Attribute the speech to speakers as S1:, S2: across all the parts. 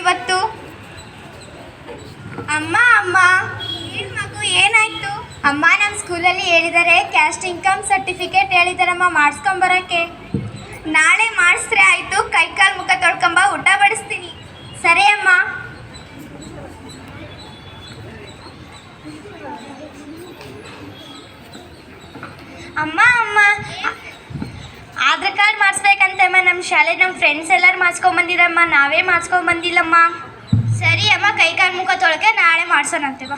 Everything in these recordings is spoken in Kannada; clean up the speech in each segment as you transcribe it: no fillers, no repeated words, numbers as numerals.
S1: ಇವತ್ತು? ಅಮ್ಮ ಅಮ್ಮ, ಏನು ಮಗು, ಏನಾಯ್ತು? ಅಮ್ಮ, ನಮ್ಮ ಸ್ಕೂಲಲ್ಲಿ ಹೇಳಿದ್ದಾರೆ ಕ್ಯಾಸ್ಟ್ ಇನ್ಕಮ್ ಸರ್ಟಿಫಿಕೇಟ್ ಹೇಳಿದಾರಮ್ಮ ಮಾಡಿಸ್ಕೊಂಬರೋಕ್ಕೆ. ನಾಳೆ ಮಾಡಿಸ್ರೆ ಆಯಿತು, ಕೈಕಾಲು ಮುಖ ತೊಳ್ಕೊಂಬ, ಊಟ ಬಡಿಸ್ತೀನಿ. ಸರಿ ಅಮ್ಮ. ಅಮ್ಮ ಅಮ್ಮ, ಆಧಾರ್ ಕಾರ್ಡ್ ಮಾಡಿಸ್ಬೇಕಂತಮ್ಮ. ನಮ್ಮ ಶಾಲೆ ನಮ್ಮ ಫ್ರೆಂಡ್ಸ್ ಎಲ್ಲರೂ ಮಾಡಿಸ್ಕೊಂಬಂದಿರಮ್ಮ, ನಾವೇ ಮಾಡಿಸ್ಕೊಂಬಂದಿಲ್ಲಮ್ಮ. ಸರಿ ಅಮ್ಮ, ಕೈಕಾಲು ಮುಖ ತೊಳಕೆ ನಾಳೆ ಮಾಡಿಸೋಣಂತೆ ಬಾ.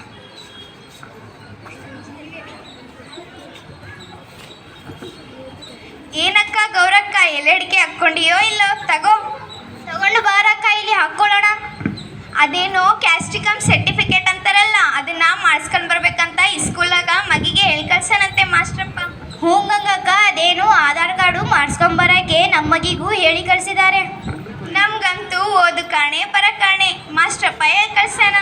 S1: ಏನಕ್ಕ ಗೌರಕ್ಕ, ಎಲೆಡಿಕೆ ಹಾಕ್ಕೊಂಡಿಯೋ ಇಲ್ಲೋ? ತಗೊಂಡು ಬಾರಕ್ಕ, ಇಲ್ಲಿ ಹಾಕ್ಕೊಳ್ಳೋಣ. ಅದೇನೋ ಕ್ಯಾಸ್ಟ್ ಇನ್ಕಮ್ ಸರ್ಟಿಫಿಕೇಟ್ ಅಂತಾರಲ್ಲ, ಅದನ್ನ ಮಾಡಿಸ್ಕೊಂಡು ಬರ್ಬೇಕಂತ ಈ ಸ್ಕೂಲಾಗ ಮಗಿಗೆ ಹೇಳಿ ಕಳ್ಸನಂತೆ ಮಾಸ್ಟ್ರಪ್ಪ. ಹೂಂಗಕ್ಕ, ಅದೇನು ಆಧಾರ್ ಕಾರ್ಡು ಮಾಡಿಸ್ಕೊಂಬರಕ್ಕೆ ನಮ್ಮ ಮಗಿಗೂ ಹೇಳಿ ಕಳಿಸಿದ್ದಾರೆ. ನಮ್ಗಂತೂ ಓದು ಕಾಣೆ ಬರ ಕಾಣೆ, ಮಾಸ್ಟ್ರಪ್ಪ ಹೇಳಿ ಕಳ್ಸಣ.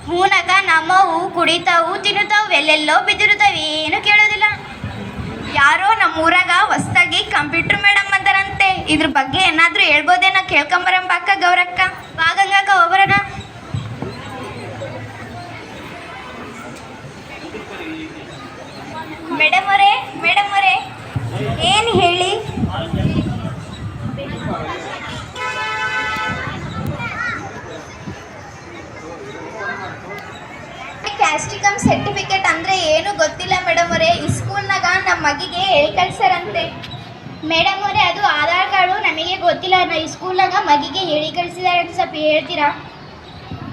S1: ಹೂನಕ್ಕ, ನಮ್ಮವು ಕುಡಿತಾವು ತಿನ್ನುತ್ತಾವು, ಎಲ್ಲೆಲ್ಲೋ ಬಿದ್ದಿರುತ್ತಾವೆ, ಏನು ಕೇಳೋದಿಲ್ಲ. ಯಾರೋ ನಮ್ಮೂರಾಗ ಹೊಸ್ದಾಗಿ ಕಂಪ್ಯೂಟರ್ ಮೇಡಮ್ ಅಂತಾರಂತೆ, ಇದ್ರ ಬಗ್ಗೆ ಏನಾದರೂ ಹೇಳ್ಬೋದೇನ? ಕೇಳ್ಕೊಂಬರಂಬ ಅಕ್ಕ ಗೌರಕ್ಕ. ಬಾಗಂಗಕ್ಕ, ಹೋಗ್ಬರೋಣ. ಮೇಡಮ್ ಅವರೇ, ಏನು ಹೇಳಿ? ಕ್ಯಾಸ್ಟ್ ಇನ್ಕಮ್ ಸರ್ಟಿಫಿಕೇಟ್ ಅಂದರೆ ಏನು ಗೊತ್ತಿಲ್ಲ ಮೇಡಮ್ ಅವರೇ. ಈ ಸ್ಕೂಲ್ನಾಗ ನಮ್ಮ ಮಗಿಗೆ ಹೇಳಿ ಕಳ್ಸಾರಂತೆ. ಮೇಡಮ್ ಅವರೇ, ಅದು ಆಧಾರ್ ಕಾರ್ಡು ನಮಗೆ ಗೊತ್ತಿಲ್ಲ. ಈ ಸ್ಕೂಲ್ನಾಗ ಮಗಿಗೆ ಹೇಳಿ ಕಳಿಸಿದ್ದಾರೆ ಅಂತ ಸ್ವಲ್ಪ ಹೇಳ್ತೀರಾ?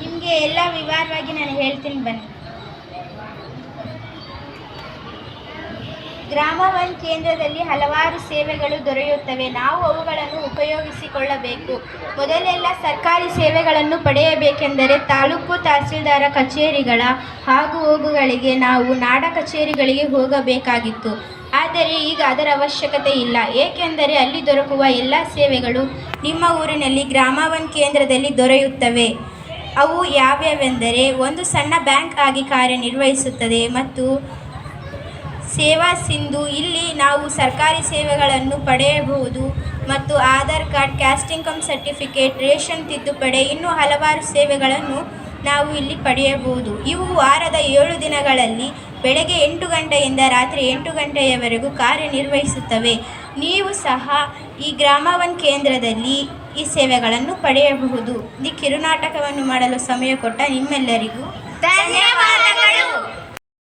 S1: ನಿಮಗೆ ಎಲ್ಲ ವಿವರವಾಗಿ ನಾನು ಹೇಳ್ತೀನಿ, ಬನ್ನಿ. ಗ್ರಾಮ ಒನ್ ಕೇಂದ್ರದಲ್ಲಿ ಹಲವಾರು ಸೇವೆಗಳು ದೊರೆಯುತ್ತವೆ. ನಾವು ಅವುಗಳನ್ನು ಉಪಯೋಗಿಸಿಕೊಳ್ಳಬೇಕು. ಮೊದಲೆಲ್ಲ ಸರ್ಕಾರಿ ಸೇವೆಗಳನ್ನು ಪಡೆಯಬೇಕೆಂದರೆ ತಾಲೂಕು ತಹಸೀಲ್ದಾರ ಕಚೇರಿಗಳ ಹಾಗೂ ಹೋಗುಗಳಿಗೆ ನಾವು ನಾಡ ಕಚೇರಿಗಳಿಗೆ ಹೋಗಬೇಕಾಗಿತ್ತು. ಆದರೆ ಈಗ ಅದರ ಅವಶ್ಯಕತೆ ಇಲ್ಲ, ಏಕೆಂದರೆ ಅಲ್ಲಿ ದೊರಕುವ ಎಲ್ಲ ಸೇವೆಗಳು ನಿಮ್ಮ ಊರಿನಲ್ಲಿ ಗ್ರಾಮ ಒನ್ ಕೇಂದ್ರದಲ್ಲಿ ದೊರೆಯುತ್ತವೆ. ಅವು ಯಾವ್ಯಾವೆಂದರೆ, ಒಂದು ಸಣ್ಣ ಬ್ಯಾಂಕ್ ಆಗಿ ಕಾರ್ಯನಿರ್ವಹಿಸುತ್ತದೆ ಮತ್ತು ಸೇವಾ ಸಿಂಧು. ಇಲ್ಲಿ ನಾವು ಸರ್ಕಾರಿ ಸೇವೆಗಳನ್ನು ಪಡೆಯಬಹುದು ಮತ್ತು Aadhaar card, caste income certificate, ration ತಿದ್ದುಪಡಿ, ಇನ್ನೂ ಹಲವಾರು ಸೇವೆಗಳನ್ನು ನಾವು ಇಲ್ಲಿ ಪಡೆಯಬಹುದು. ಇವು ವಾರದ 7 ದಿನಗಳಲ್ಲಿ ಬೆಳಗ್ಗೆ 8 ಗಂಟೆಯಿಂದ ರಾತ್ರಿ 8 ಗಂಟೆಯವರೆಗೂ ಕಾರ್ಯನಿರ್ವಹಿಸುತ್ತವೆ. ನೀವು ಸಹ ಈ ಗ್ರಾಮ ಒನ್ ಕೇಂದ್ರದಲ್ಲಿ ಈ ಸೇವೆಗಳನ್ನು ಪಡೆಯಬಹುದು. ಈ ಕಿರುನಾಟಕವನ್ನು ಮಾಡಲು ಸಮಯ ಕೊಟ್ಟ ನಿಮ್ಮೆಲ್ಲರಿಗೂ ಧನ್ಯವಾದಗಳು.